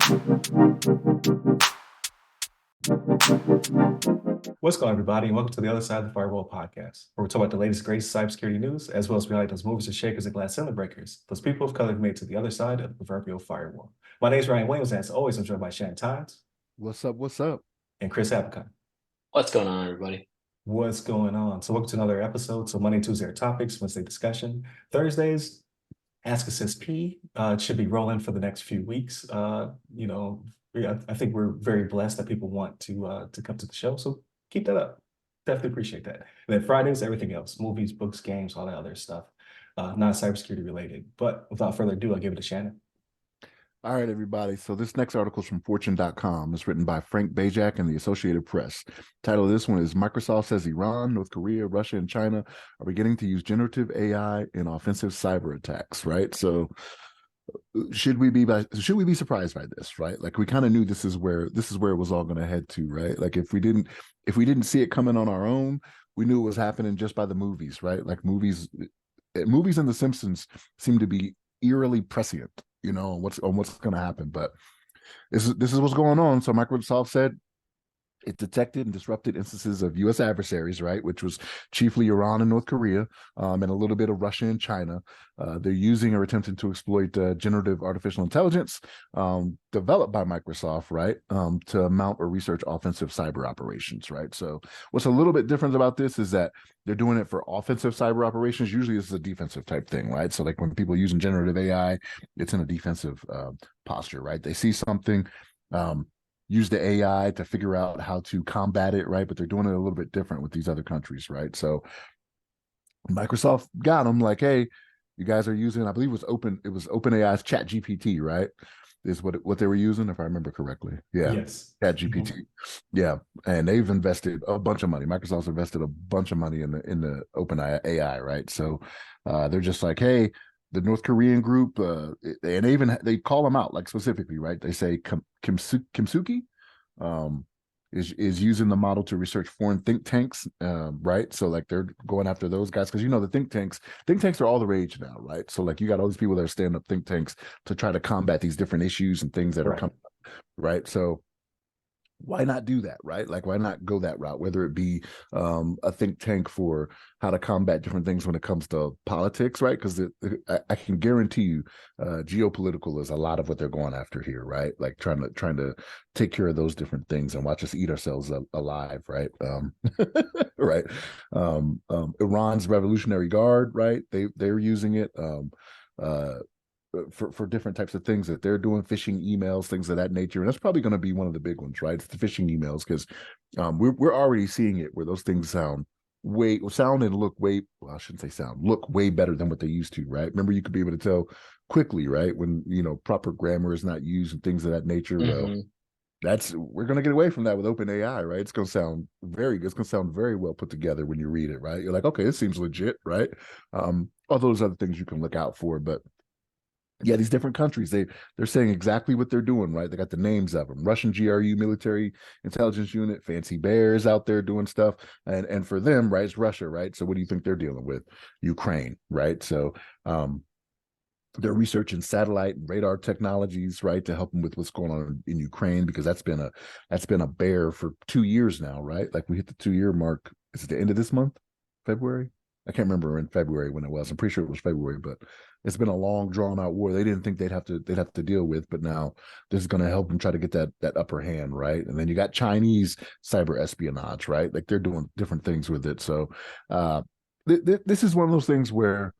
What's going on, everybody, and welcome to the Other Side of the Firewall podcast, where we talk about the latest greatest cybersecurity news, as well as we highlight those movers and shakers and glass ceiling breakers, those people of color who made it to the other side of the proverbial firewall. My name is Ryan Williams, and as always, I'm joined by Shannon What's up? What's up? and Chris Applecott. What's going on, everybody? What's going on? So welcome to another episode. So Monday, Tuesday are topics, Wednesday discussion. Thursdays, Ask Us SP. It should be rolling for the next few weeks. I think we're very blessed that people want to come to the show. So keep that up. Definitely appreciate that. And then Fridays, everything else, movies, books, games, all that other stuff, not cybersecurity related. But without further ado, I'll give it to Shannon. All right, everybody. So this next article is from Fortune.com. It's written by Frank Bajak and the Associated Press. Title of this one is Microsoft says Iran, North Korea, Russia, and China are beginning to use generative AI in offensive cyber attacks, right? So should we be surprised by this, right? Like, we kind of knew this is where it was all going to head to, right? Like, if we didn't see it coming on our own, we knew it was happening just by the movies, right? Like, movies and The Simpsons seem to be eerily prescient, on what's going to happen. But this is what's going on. So Microsoft said it detected and disrupted instances of U.S. adversaries, right, which was chiefly Iran and North Korea, and a little bit of Russia and China. They're using or attempting to exploit generative artificial intelligence developed by Microsoft, right, to mount or research offensive cyber operations, right? So what's a little bit different about this is that they're doing it for offensive cyber operations. Usually this is a defensive type thing, right? So like when people are using generative AI, it's in a defensive posture, right? They see something, use the AI to figure out how to combat it, right? But they're doing it a little bit different with these other countries, right? So Microsoft got them like, hey, you guys are using, I believe it was OpenAI's Chat GPT, right? Is what they were using, if I remember correctly. Yeah. Yes. Chat GPT. Yeah. And they've invested a bunch of money. Microsoft's invested a bunch of money in the OpenAI, right? So they're just like, hey, the North Korean group, and they call them out, like, specifically, right? They say Kimsuki is using the model to research foreign think tanks, right? So like they're going after those guys because the think tanks are all the rage now, right? So like you got all these people that are standing up think tanks to try to combat these different issues and things that are coming up, right? So why not do that, right? Like, why not go that route, whether it be a think tank for how to combat different things when it comes to politics, right? Because I can guarantee you geopolitical is a lot of what they're going after here, right? Like trying to take care of those different things and watch us eat ourselves alive, right? Right. Iran's Revolutionary Guard, right? They're using it for different types of things that they're doing, phishing emails, things of that nature. And that's probably going to be one of the big ones, right? It's the phishing emails, because we're already seeing it where those things look way better than what they used to, right? Remember, you could be able to tell quickly, right, when proper grammar is not used and things of that nature. Mm-hmm. Well, we're going to get away from that with OpenAI, right? It's going to sound very good. It's going to sound very well put together when you read it, right? You're like, okay, this seems legit, right? All those other things you can look out for, but yeah, these different countries, they're saying exactly what they're doing, right? They got the names of them: Russian GRU Military Intelligence Unit, Fancy Bears out there doing stuff, and for them, right, it's Russia, right? So what do you think they're dealing with? Ukraine, right? So they're researching satellite and radar technologies, right, to help them with what's going on in Ukraine, because that's been a bear for 2 years now, right? Like, we hit the 2-year mark. Is it the end of this month, February? I can't remember in February when it was. I'm pretty sure it was February, but it's been a long, drawn-out war. They didn't think they'd have to deal with, but now this is going to help them try to get that upper hand, right? And then you got Chinese cyber espionage, right? Like, they're doing different things with it. So this is one of those things where,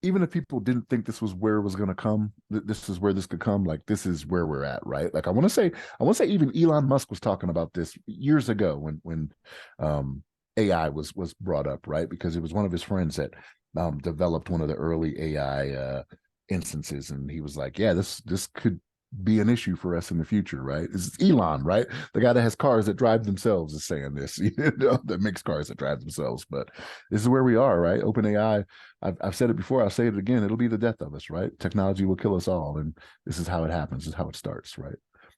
even if people didn't think this was where it was going to come, this is where this could come. Like, this is where we're at, right? Like, I want to say even Elon Musk was talking about this years ago when AI was brought up, right? Because it was one of his friends that developed one of the early AI instances, and he was like, yeah, this could be an issue for us in the future, right? It's Elon, right? The guy that has cars that drive themselves is saying this, that makes cars that drive themselves. But this is where we are, right? OpenAI, I've said it before, I'll say it again, it'll be the death of us, right? Technology will kill us all, and this is how it happens, this is how it starts, right?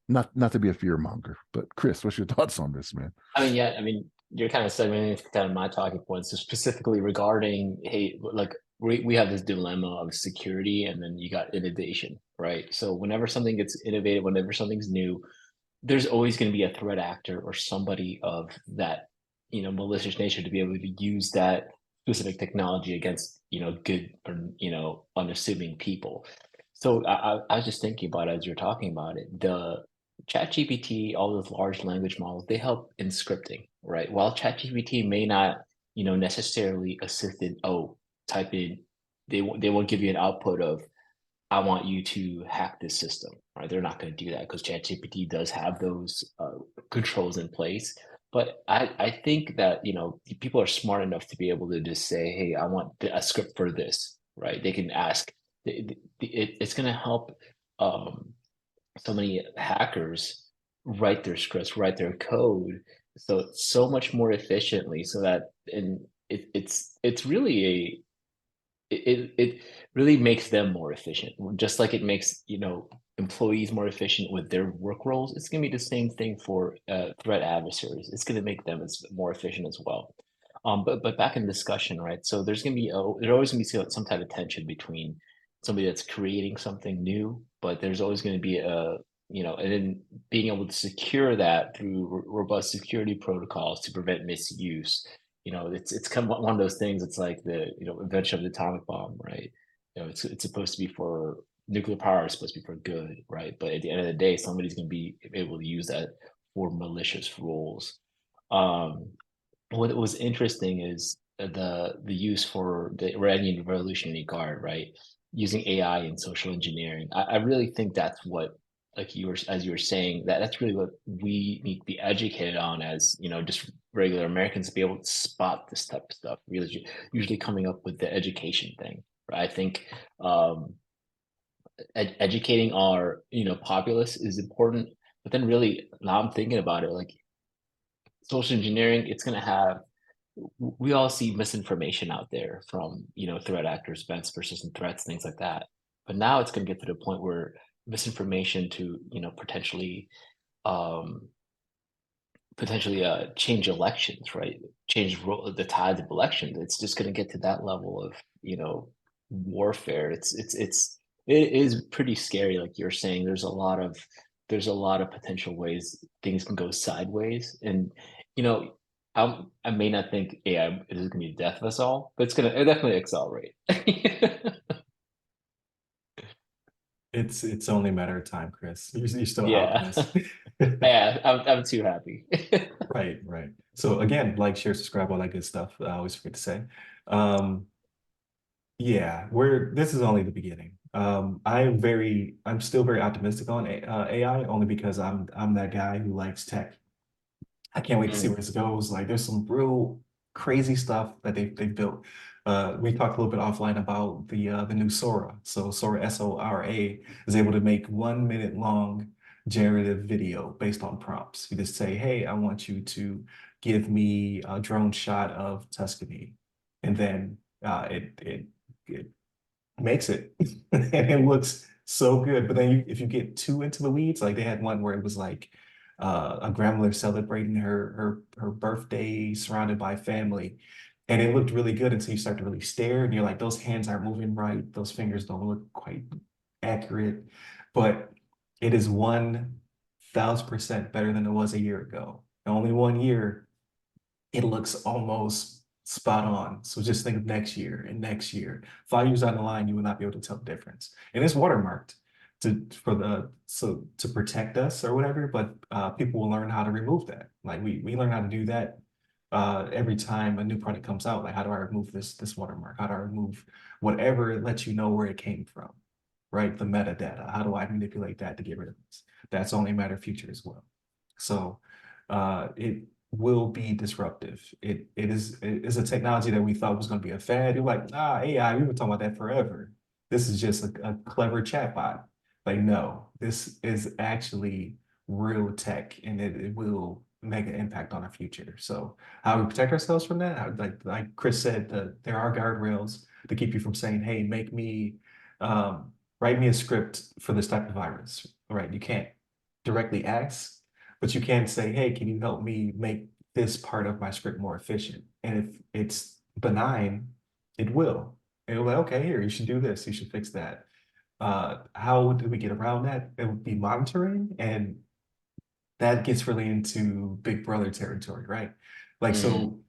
Not to be a fear monger, but Chris, what's your thoughts on this, man? You're kind of segmenting kind of my talking points, so specifically regarding, hey, like we have this dilemma of security, and then you got innovation, right? So whenever something gets innovative, whenever something's new, there's always going to be a threat actor or somebody of that, malicious nature to be able to use that specific technology against, good or, unassuming people. So I was just thinking about it as you're talking about it. The ChatGPT, all those large language models, they help in scripting, right? While ChatGPT may not, necessarily assist in, oh, type in, they won't give you an output of, I want you to hack this system, right? They're not going to do that because ChatGPT does have those controls in place. But I think that, people are smart enough to be able to just say, hey, I want a script for this, right? They can ask. It's going to help so many hackers write their scripts, write their code, so much more efficiently. So that and it's really it really makes them more efficient, just like it makes employees more efficient with their work roles. It's going to be the same thing for threat adversaries. It's going to make them more efficient as well. But back in discussion, right? So there's going to be there's always going to be some type of tension between somebody that's creating something new, but there's always going to be and then being able to secure that through robust security protocols to prevent misuse. It's kind of one of those things. It's like the invention of the atomic bomb, right? It's supposed to be for nuclear power. Is supposed to be for good, right? But at the end of the day, somebody's going to be able to use that for malicious rules. Um, what was interesting is the use for the Iranian Revolutionary Guard, right? Using AI and social engineering. I really think that's what, like as you were saying, that's really what we need to be educated on as just regular Americans, to be able to spot this type of stuff. Really, usually coming up with the education thing, right? I think educating our populace is important, but then really now I'm thinking about it, like social engineering, it's going to have we all see misinformation out there from threat actors, events, persistent threats, things like that. But now it's going to get to the point where misinformation to potentially um change elections, right? Change the tides of elections. It's just going to get to that level of warfare. It is pretty scary, like you're saying. There's a lot of potential ways things can go sideways, and you know I may not think AI is going to be the death of us all, but it definitely accelerate. It's only a matter of time, Chris. You're still an Yeah, optimist. yeah. I'm too happy. Right, right. So again, like, share, subscribe, all that good stuff. I always forget to say. Um, yeah, this is only the beginning. I'm still very optimistic on AI, only because I'm that guy who likes tech. I can't wait to see Mm, where this goes. Like, there's some real crazy stuff that they've built. We talked a little bit offline about the new Sora. So Sora, Sora, is able to make 1 minute long generative video based on prompts. You just say, hey, I want you to give me a drone shot of Tuscany, and then it makes it, and it looks so good. But then if you get too into the weeds, like they had one where it was like a grandmother celebrating her birthday surrounded by family, and it looked really good until you start to really stare, and you're like, those hands aren't moving right, those fingers don't look quite accurate, but it is 1,000% better than it was a year ago. Only 1 year, it looks almost spot on. So just think of next year and next year. 5 years down the line, you will not be able to tell the difference. And it's watermarked to protect us or whatever, but people will learn how to remove that. Like we learn how to do that every time a new product comes out. Like, how do I remove this watermark? How do I remove whatever lets you know where it came from? Right? The metadata. How do I manipulate that to get rid of this? That's only a matter of future as well. So it will be disruptive. It is a technology that we thought was going to be a fad. You're like, AI, we've been talking about that forever. This is just a clever chatbot. Like, no, this is actually real tech, and it will make an impact on our future. So how we protect ourselves from that? Like Chris said, there are guardrails to keep you from saying, hey, um, write me a script for this type of virus, right? You can't directly ask, but you can say, hey, can you help me make this part of my script more efficient? And if it's benign, it will. And it'll be like, okay, here, you should do this, you should fix that. How do we get around that? It would be monitoring, and that gets really into Big Brother territory, right? Like, Mm, so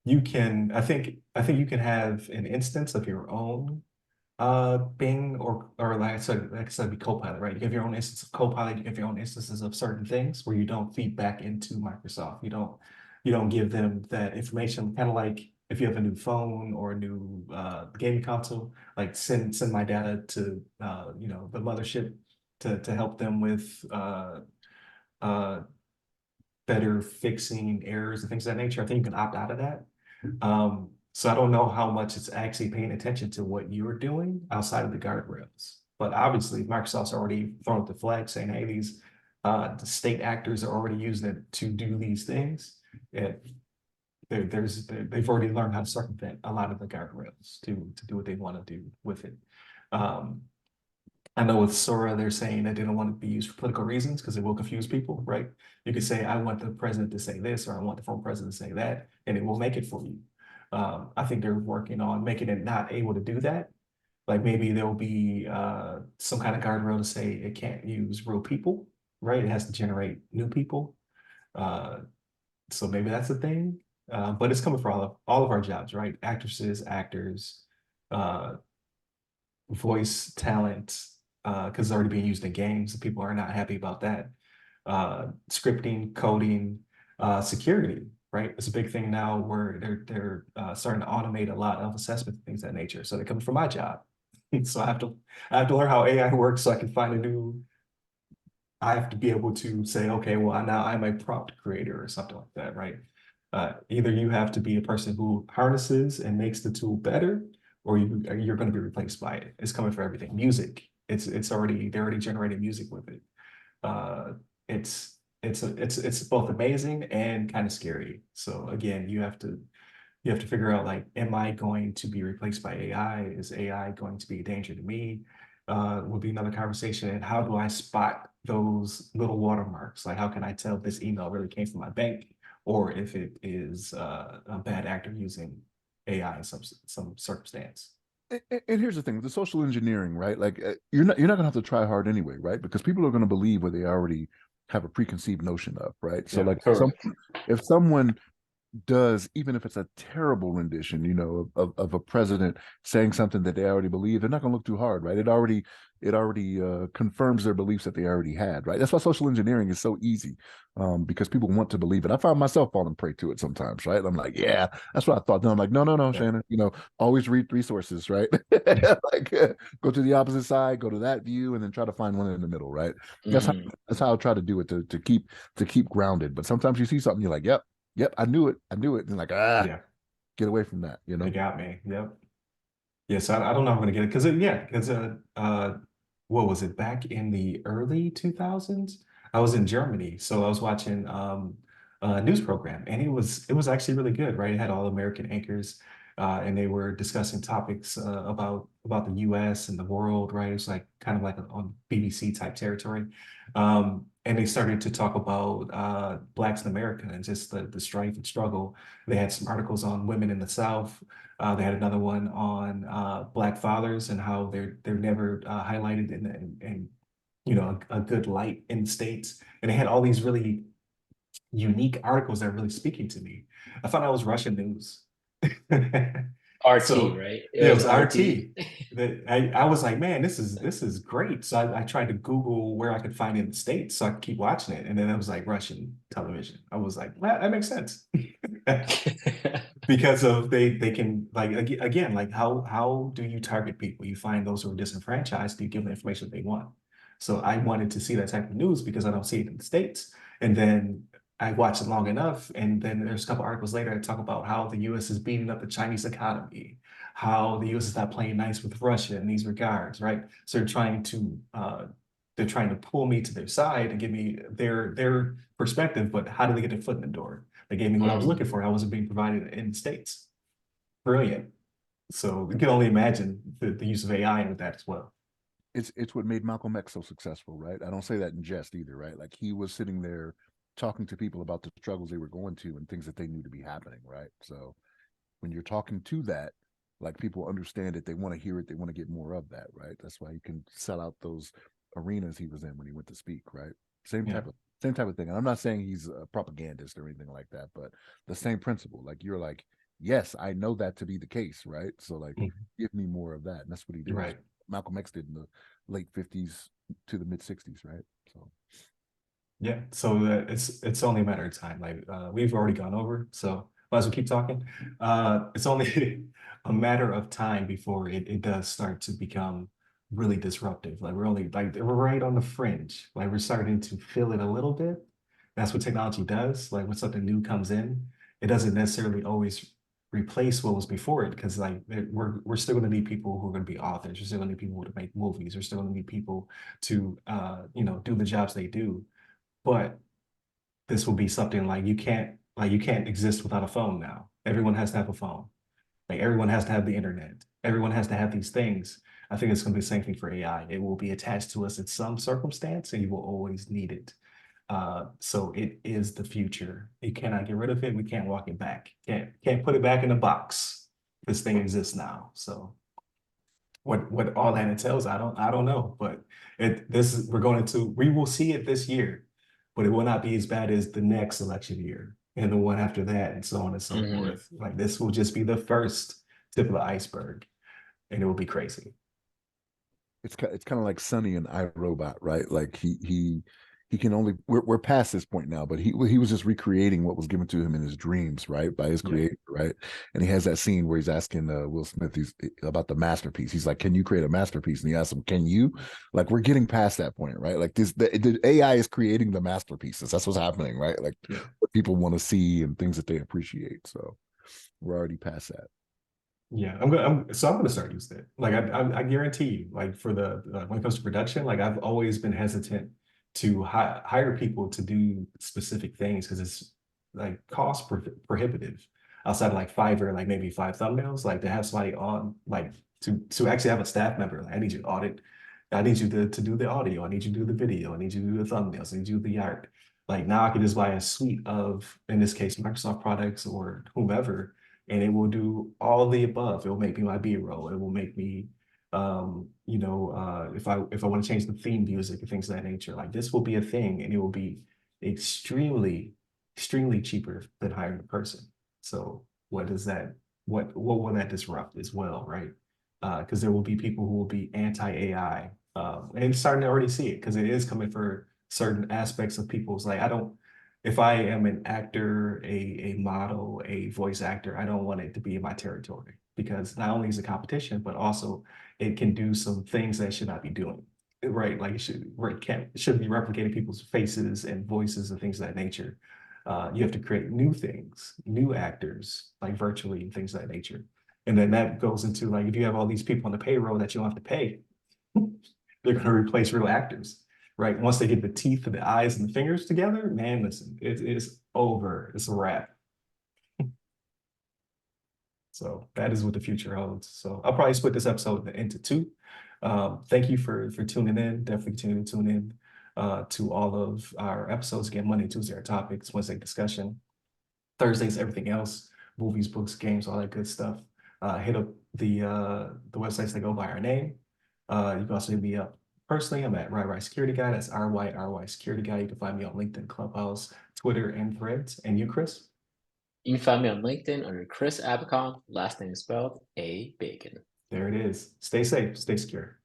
you can, I think you can have an instance of your own Bing, or like I said, be Copilot, right? You have your own instance of Copilot, you have your own instances of certain things where you don't feed back into Microsoft. You don't give them that information, kind of like if you have a new phone or a new gaming console, like send my data to the mothership to help them with uh better fixing errors and things of that nature. I think you can opt out of that. So I don't know how much it's actually paying attention to what you're doing outside of the guardrails. But obviously, Microsoft's already thrown up the flag saying, hey, these the state actors are already using it to do these things. And they've already learned how to circumvent a lot of the guardrails to do what they want to do with it. Um, I know with Sora, they're saying that they don't want to be used for political reasons because it will confuse people, right? You could say, I want the president to say this, or I want the former president to say that, and it will make it for you. I think they're working on making it not able to do that. Like maybe there'll be some kind of guardrail to say it can't use real people, right? It has to generate new people. Uh, so maybe that's the thing. But it's coming for all of our jobs, right? Actresses, actors, uh, voice talent, because it's already being used in games, and people are not happy about that. Scripting, coding, security, right? It's a big thing now where they're starting to automate a lot of assessment things of that nature. So they're coming from my job. So I have to learn how AI works so I can find a new. I have to be able to say, okay, well, now I'm a prompt creator or something like that, right? Either you have to be a person who harnesses and makes the tool better, or you're going to be replaced by it. It's coming for everything. Music, they're already generating music with it. Uh, it's both amazing and kind of scary. So again, you have to figure out, like, am I going to be replaced by AI? Is AI going to be a danger to me? Will be another conversation. And how do I spot those little watermarks? Like, how can I tell if this email really came from my bank or if it is a bad actor using AI in some circumstance? And here's the thing with the social engineering, right? Like you're not gonna have to try hard anyway, right? Because people are gonna believe what they already have a preconceived notion of, right? So Yeah. like correct. if someone does, even if it's a terrible rendition, of a president saying something that they already believe, they're not going to look too hard, right? It already confirms their beliefs that they already had, right? That's why social engineering is so easy, because people want to believe it. I find myself falling prey to it sometimes, right? I'm like, yeah, that's what I thought. Then I'm like, no, no, no, Yeah. Shannon, always read three sources, right? Like, go to the opposite side, go to that view, and then try to find one in the middle, right? That's how Mm. that's how I try to do it to keep grounded. But sometimes you see something, you're like, yep, I knew it. I knew it. And like, Yeah. get away from that, you They know? got me. Yep. Yes, I don't know if I'm gonna get it because what was it, back in the early 2000s? I was in Germany, so I was watching a news program, and it was actually really good, right? It had all American anchors, and they were discussing topics about the U.S. and the world, right? It's like kind of like on BBC type territory, and they started to talk about Blacks in America and just the strife and struggle. They had some articles on women in the South. They had another one on Black fathers and how they're never highlighted in a good light in the States. And they had all these really unique articles that are really speaking to me. I thought I was Russian news. RT, So right? It yeah, it was was RT. RT. That I was like, man, this is great. So I tried to Google where I could find it in the States so I could keep watching it. And then it was like Russian television. I was like, well, that makes sense. Because of they can, like, again, like, how do you target people? You find those who are disenfranchised, you give them the information they want. So I wanted to see that type of news because I don't see it in the States. And then I watched it long enough, and then there's a couple articles later that talk about how the US is beating up the Chinese economy, how the US is not playing nice with Russia in these regards, right? So they're trying to pull me to their side and give me their perspective, but how do they get their foot in the door? They gave me what I was looking Mm. for. I wasn't being provided in the States. Brilliant. So you can only imagine the use of AI with that as well. It's what made Malcolm X so successful, right? I don't say that in jest either, right? Like he was sitting there talking to people about the struggles they were going to and things that they knew to be happening, right? So when you're talking to that, Like people understand it, they want to hear it, they want to get more of that, right? That's why he can sell out those arenas he was in when he went to speak, right? Same Yeah. type of thing. And I'm not saying he's a propagandist or anything like that, but the same principle. Like you're like, yes, I know that to be the case, right? So like, Mhm. give me more of that, and that's what he did. Right. Malcolm X did in the late 50s to the mid 60s, right? So Yeah. So it's only a matter of time. Like we've already gone over, so might as well keep talking. It's only a matter of time before it does start to become really disruptive. Like we're only like we're right on the fringe. Like we're starting to feel it a little bit. That's what technology does. Like when something new comes in, it doesn't necessarily always replace what was before it, because like we're still going to need people who are going to be authors. We're still going to need people to make movies. We're still going to need people to do the jobs they do. But this will be something like you can't exist without a phone now. Everyone has to have a phone. Like everyone has to have the internet. Everyone has to have these things. I think it's going to be the same thing for AI. It will be attached to us in some circumstance, and you will always need it. So it is the future. You cannot get rid of it. We can't walk it back. Can't put it back in a box. This thing exists now. So what all that entails, I don't know. But we will see it this year, but it will not be as bad as the next election year and the one after that, and so on and so Mhm. forth. Like this will just be the first tip of the iceberg, and it will be crazy. it's kind of like Sonny and iRobot, right? Like he can only we're past this point now, but he was just recreating what was given to him in his dreams, right, by his Yeah. creator, right? And he has that scene where he's asking Will Smith about the masterpiece. He's like, "Can you create a masterpiece?" And he asks him, "Can you?" Like we're getting past that point, right? Like the AI is creating the masterpieces. That's what's happening, right? Like Yeah. what people want to see and things that they appreciate. So we're already past that. Yeah, I'm gonna start using it. Like I guarantee you, like for the when it comes to production, like I've always been hesitant to hire people to do specific things because it's like prohibitive. Outside of like Fiverr, like maybe 5 thumbnails, like to have somebody on, like to actually have a staff member. Like I need you to audit, I need you to do the audio, I need you to do the video, I need you to do the thumbnails, I need you to do the art. Like now I can just buy a suite of, in this case, Microsoft products or whomever, and it will do all the above. It will make me my B-roll. It will make me, if I want to change the theme music and things of that nature, like this will be a thing, and it will be extremely, extremely cheaper than hiring a person. So what does that, what will that disrupt as well, right? Because there will be people who will be anti-AI, and starting to already see it because it is coming for certain aspects of people's like, I don't, if I am an actor, a model, a voice actor, I don't want it to be in my territory because not only is it competition, but also it can do some things that it should not be doing. Right, like it shouldn't be replicating people's faces and voices and things of that nature. You have to create new things, new actors, like virtually and things of that nature. And then that goes into like if you have all these people on the payroll that you don't have to pay, they're going to replace real actors, right? Once they get the teeth and the eyes and the fingers together, man, listen, it is over. It's a wrap. So that is what the future holds. So I'll probably split this episode into two. Thank you for tuning in. Definitely continue to tune in to all of our episodes. Again, Monday, Tuesday, our topics, Wednesday discussion, Thursdays, everything else, movies, books, games, all that good stuff. Hit up the websites that go by our name. You can also hit me up personally. I'm at RYRY Security Guy. That's RYRY Security Guy. You can find me on LinkedIn, Clubhouse, Twitter, and Threads. And you, Chris? You can find me on LinkedIn under Chris Abacon, last name spelled A Bacon. There it is. Stay safe, stay secure.